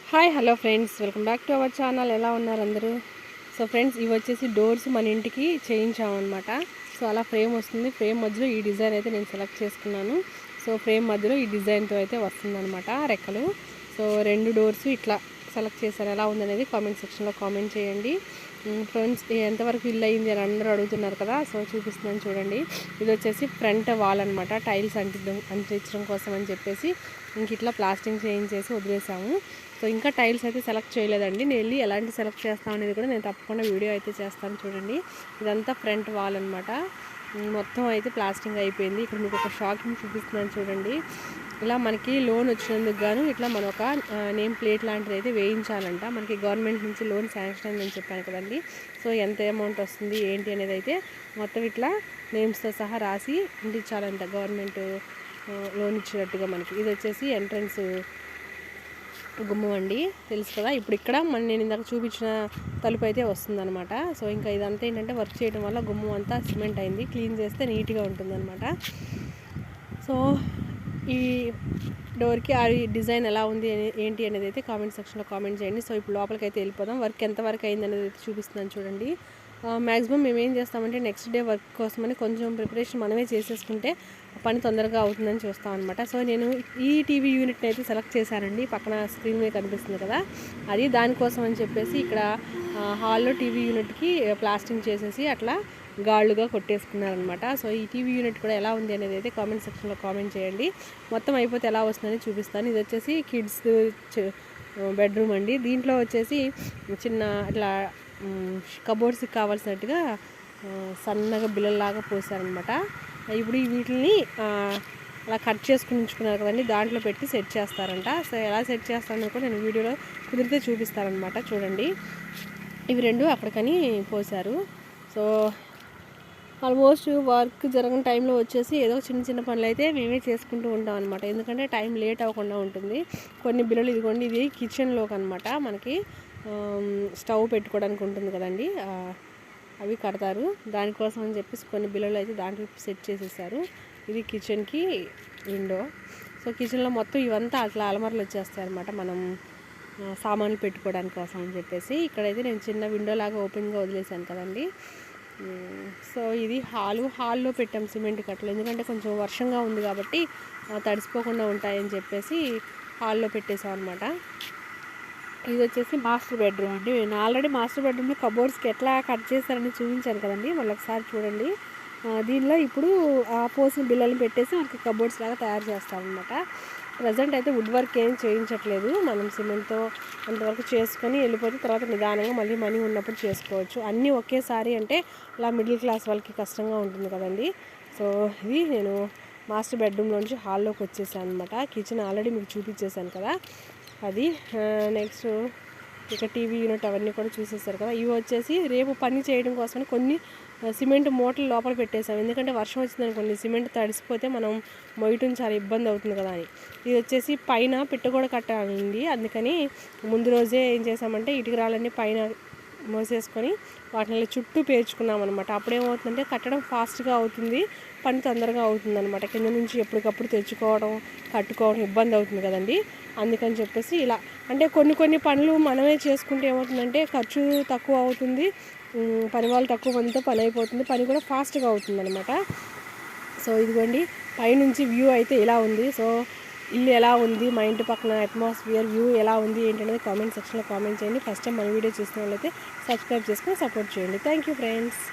Hi hello friends, welcome back to our channel. ఎలా ఉన్నారు అందరూ? సో ఫ్రెండ్స్, ఇవి వచ్చేసి డోర్స్ మన ఇంటికి చేయించామన్నమాట. సో అలా ఫ్రేమ్ వస్తుంది. ఫ్రేమ్ మధ్యలో ఈ డిజైన్ అయితే నేను సెలెక్ట్ చేసుకున్నాను. సో ఫ్రేమ్ మధ్యలో ఈ డిజైన్తో అయితే వస్తుందన్నమాట రెక్కలు. సో 2 డోర్స్ ఇట్లా సెలెక్ట్ చేశాను. ఎలా ఉందనేది కామెంట్ సెక్షన్లో కామెంట్ చేయండి. ఫ్రెండ్స్, ఎంతవరకు ఇల్లు అయింది అని అందరూ అడుగుతున్నారు కదా. సో చూపిస్తున్నాను చూడండి. ఇది వచ్చేసి ఫ్రంట్ వాల్ అనమాట. టైల్స్ అంటించడం కోసం అని చెప్పేసి ఇంక ఇట్లా ప్లాస్టింగ్ చేయించేసి వదిలేసాము. సో ఇంకా టైల్స్ అయితే సెలెక్ట్ చేయలేదండి. నేను వెళ్ళి ఎలాంటి సెలెక్ట్ చేస్తాను అనేది కూడా నేను తప్పకుండా వీడియో అయితే చేస్తాను చూడండి. ఇదంతా ఫ్రంట్ వాల్ అనమాట. మొత్తం అయితే ప్లాస్టింగ్ అయిపోయింది. ఇక్కడ మీకు ఒక షాకింగ్ చూపిస్తున్నాను చూడండి. ఇలా మనకి లోన్ వచ్చినందుకు గాను ఇట్లా మనం ఒక నేమ్ ప్లేట్ లాంటిది అయితే వేయించాలంట. మనకి గవర్నమెంట్ నుంచి లోన్ శాంక్షన్ అయిందని చెప్పాను కదండి. సో ఎంత అమౌంట్ వస్తుంది ఏంటి అనేది అయితే మొత్తం ఇట్లా నేమ్స్తో సహా రాసి అంటించాలంట గవర్నమెంట్ లోన్ ఇచ్చినట్టుగా. మనకి ఇది వచ్చేసి ఎంట్రన్స్ గుమ్మం అండి, తెలుసు కదా. ఇప్పుడు ఇక్కడ నేను ఇందాక చూపించిన తలుపు అయితే వస్తుందన్నమాట. సో ఇంకా ఇదంతా ఏంటంటే వర్క్ చేయడం వల్ల గుమ్మం అంతా సిమెంట్ అయింది. క్లీన్ చేస్తే నీట్గా ఉంటుందన్నమాట. సో ఈ డోర్కి ఆ డిజైన్ ఎలా ఉంది ఏంటి అనేది అయితే కామెంట్ సెక్షన్లో కామెంట్ చేయండి. సో ఇప్పుడు లోపలికి అయితే వెళ్ళిపోదాం. వర్క్ ఎంతవరకు అయింది అనేది అయితే చూపిస్తున్నాను చూడండి. మ్యాక్సిమం మేము ఏం చేస్తామంటే నెక్స్ట్ డే వర్క్ కోసమని కొంచెం ప్రిపరేషన్ మనమే చేసేసుకుంటే పని తొందరగా అవుతుందని చూస్తాం అనమాట. సో నేను ఈ టీవీ యూనిట్ని అయితే సెలెక్ట్ చేశానండి. పక్కన స్క్రీన్ మీద కనిపిస్తుంది కదా, అది దానికోసం అని చెప్పేసి ఇక్కడ హాల్లో టీవీ యూనిట్కి ప్లాస్టింగ్ చేసేసి అట్లా గాళ్ళుగా కొట్టేసుకున్నారనమాట. సో ఈ టీవీ యూనిట్ కూడా ఎలా ఉంది అనేది అయితే కామెంట్ సెక్షన్లో కామెంట్ చేయండి. మొత్తం అయిపోతే ఎలా వస్తుందని చూపిస్తాను. ఇది వచ్చేసి కిడ్స్ బెడ్రూమ్ అండి. దీంట్లో వచ్చేసి చిన్న ఇట్లా కబోర్డ్స్కి కావాల్సినట్టుగా సన్నగా బిల్లల్లాగా పోసారనమాట. ఇప్పుడు వీటిని అలా కట్ చేసుకుని ఉంచుకున్నారు కదండి, దాంట్లో పెట్టి సెట్ చేస్తారంట. సో ఎలా సెట్ చేస్తారని కూడా నేను వీడియోలో కుదిరితే చూపిస్తారనమాట. చూడండి, ఇవి 2 అక్కడికని పోసారు. సో ఆల్మోస్ట్ వర్క్ జరగని టైంలో వచ్చేసి ఏదో చిన్న చిన్న పనులు అయితే మేమే చేసుకుంటూ ఉంటాం అనమాట. ఎందుకంటే టైం లేట్ అవ్వకుండా ఉంటుంది. కొన్ని బిల్లలు ఇదిగోండి, ఇది కిచెన్లోకి అనమాట. మనకి స్టవ్ పెట్టుకోవడానికి ఉంటుంది కదండి, అవి కడతారు. దానికోసం అని చెప్పేసి కొన్ని బిల్లలు అయితే దాంట్లో సెట్ చేసేసారు. ఇది కిచెన్కి విండో. సో కిచెన్లో మొత్తం ఇవంతా అట్లా అలమరలు వచ్చేస్తాయి అనమాట, మనం సామాన్లు పెట్టుకోవడానికి కోసం అని చెప్పేసి. ఇక్కడైతే నేను చిన్న విండో లాగా ఓపెన్గా వదిలేసాను కదండి. సో ఇది హాల్లో పెట్టాం సిమెంట్ కట్టలు. ఎందుకంటే కొంచెం వర్షంగా ఉంది కాబట్టి తడిసిపోకుండా ఉంటాయని చెప్పేసి హాల్లో పెట్టేసాం అనమాట. ఇది వచ్చేసి మాస్టర్ బెడ్రూమ్ అండి. నేను ఆల్రెడీ మాస్టర్ బెడ్రూమ్లో కబోర్డ్స్కి ఎట్లా కట్ చేస్తారని చూపించాను కదండి, మళ్ళీ ఒకసారి చూడండి. దీనిలో ఇప్పుడు పోసిన బిల్లలు పెట్టేసి మనకి కబోర్డ్స్ లాగా తయారు చేస్తామన్నమాట. ప్రజెంట్ అయితే వుడ్ వర్క్ ఏం చేయించట్లేదు. మనం సిమెంట్తో అంతవరకు చేసుకొని వెళ్ళిపోతే తర్వాత నిదానంగా మళ్ళీ మనీ ఉన్నప్పుడు చేసుకోవచ్చు. అన్నీ ఒకేసారి అంటే ఇలా మిడిల్ క్లాస్ వాళ్ళకి కష్టంగా ఉంటుంది కదండి. సో ఇది నేను మాస్టర్ బెడ్రూమ్లోంచి హాల్లోకి వచ్చేసాను అనమాట. కిచెన్ ఆల్రెడీ మీకు చూపించేశాను కదా, అది. నెక్స్ట్ ఇక టీవీ యూనిట్ అవన్నీ కూడా చూసేసారు కదా. ఇవి వచ్చేసి రేపు పని చేయడం కోసమని కొన్ని సిమెంట్ మూటలు లోపల పెట్టేసాం. ఎందుకంటే వర్షం వచ్చిందనుకోండి సిమెంట్ తడిసిపోతే మనం మొయ్యటం చాలా ఇబ్బంది అవుతుంది కదా అని. ఇది వచ్చేసి పైన పిట్టగోడ కట్టాలండి. అందుకని ముందు రోజే ఏం చేసామంటే ఇటుకరాలన్నీ పైన మోసేసుకొని వాటిని చుట్టూ పేర్చుకున్నాం అనమాట. అప్పుడేమవుతుందంటే కట్టడం ఫాస్ట్గా అవుతుంది, పని తొందరగా అవుతుంది అనమాట. కింద నుంచి ఎప్పటికప్పుడు తెచ్చుకోవడం కట్టుకోవడం ఇబ్బంది అవుతుంది కదండి. అందుకని చెప్పేసి ఇలా అంటే కొన్ని పనులు మనమే చేసుకుంటే ఏమవుతుందంటే ఖర్చు తక్కువ అవుతుంది, పని వాళ్ళు తక్కువ మందితో పని అయిపోతుంది, పని కూడా ఫాస్ట్గా అవుతుంది అనమాట. సో ఇదిగోండి, పైనుంచి వ్యూ అయితే ఇలా ఉంది. సో ఇల్లు ఎలా ఉంది, మా ఇంటి పక్కన అట్మాస్ఫియర్ వ్యూ ఎలా ఉంది ఏంటనేది కామెంట్ సెక్షన్లో కామెంట్ చేయండి. ఫస్ట్ టైం మన వీడియో చూసిన వాళ్ళైతే సబ్స్క్రైబ్ చేసుకొని సపోర్ట్ చేయండి. Thank you friends.